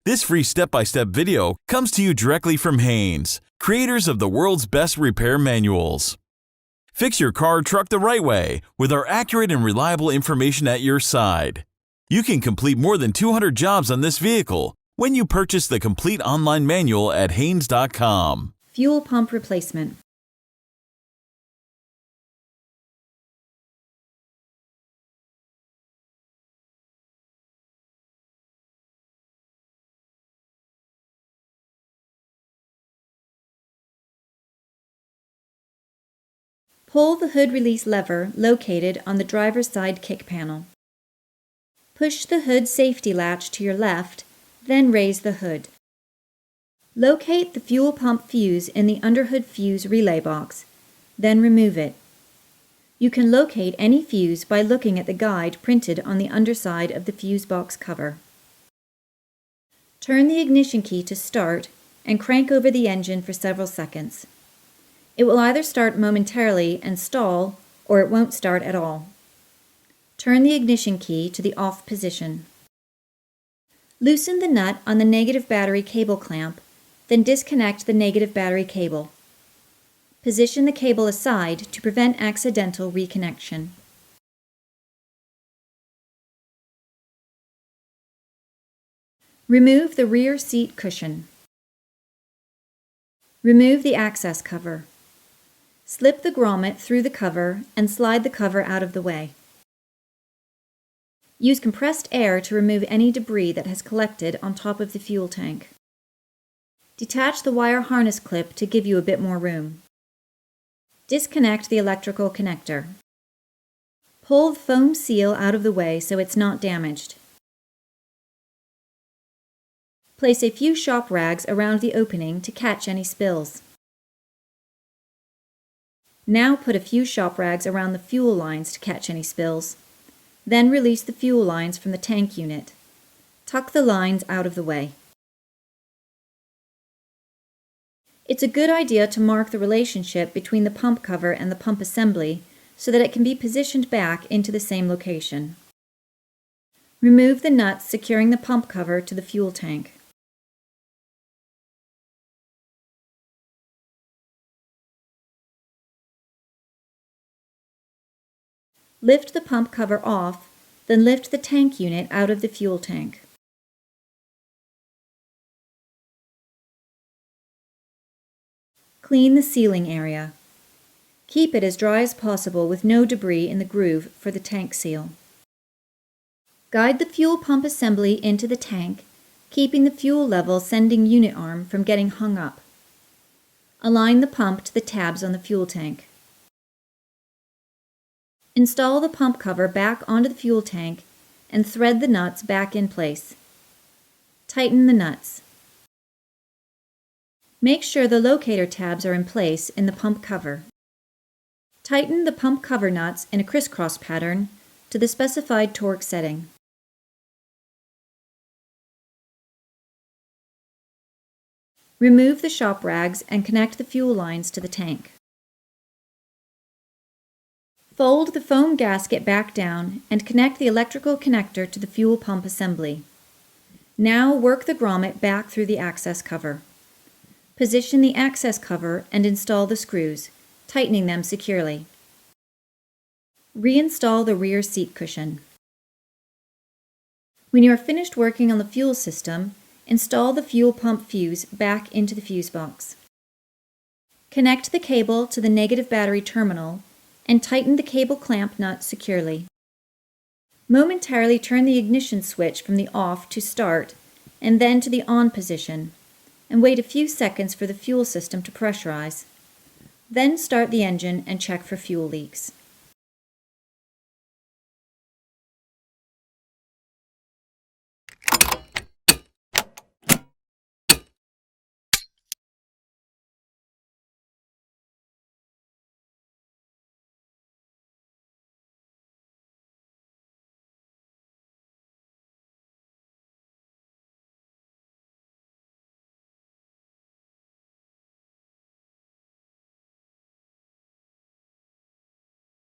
This free step-by-step video comes to you directly from Haynes, creators of the world's best repair manuals. Fix your car or truck the right way with our accurate and reliable information at your side. You can complete more than 200 jobs on this vehicle when you purchase the complete online manual at Haynes.com. Fuel pump replacement. Pull the hood release lever located on the driver's side kick panel. Push the hood safety latch to your left, then raise the hood. Locate the fuel pump fuse in the underhood fuse relay box, then remove it. You can locate any fuse by looking at the guide printed on the underside of the fuse box cover. Turn the ignition key to start and crank over the engine for several seconds. It will either start momentarily and stall, or it won't start at all. Turn the ignition key to the off position. Loosen the nut on the negative battery cable clamp, then disconnect the negative battery cable. Position the cable aside to prevent accidental reconnection. Remove the rear seat cushion. Remove the access cover. Slip the grommet through the cover and slide the cover out of the way. Use compressed air to remove any debris that has collected on top of the fuel tank. Detach the wire harness clip to give you a bit more room. Disconnect the electrical connector. Pull the foam seal out of the way so it's not damaged. Place a few shop rags around the opening to catch any spills. Now put a few shop rags around the fuel lines to catch any spills. Then release the fuel lines from the tank unit. Tuck the lines out of the way. It's a good idea to mark the relationship between the pump cover and the pump assembly so that it can be positioned back into the same location. Remove the nuts securing the pump cover to the fuel tank. Lift the pump cover off, then lift the tank unit out of the fuel tank. Clean the sealing area. Keep it as dry as possible with no debris in the groove for the tank seal. Guide the fuel pump assembly into the tank, keeping the fuel level sending unit arm from getting hung up. Align the pump to the tabs on the fuel tank. Install the pump cover back onto the fuel tank and thread the nuts back in place. Tighten the nuts. Make sure the locator tabs are in place in the pump cover. Tighten the pump cover nuts in a crisscross pattern to the specified torque setting. Remove the shop rags and connect the fuel lines to the tank. Fold the foam gasket back down and connect the electrical connector to the fuel pump assembly. Now work the grommet back through the access cover. Position the access cover and install the screws, tightening them securely. Reinstall the rear seat cushion. When you are finished working on the fuel system, install the fuel pump fuse back into the fuse box. Connect the cable to the negative battery terminal and tighten the cable clamp nut securely. Momentarily turn the ignition switch from the off to start and then to the on position, and wait a few seconds for the fuel system to pressurize. Then start the engine and check for fuel leaks.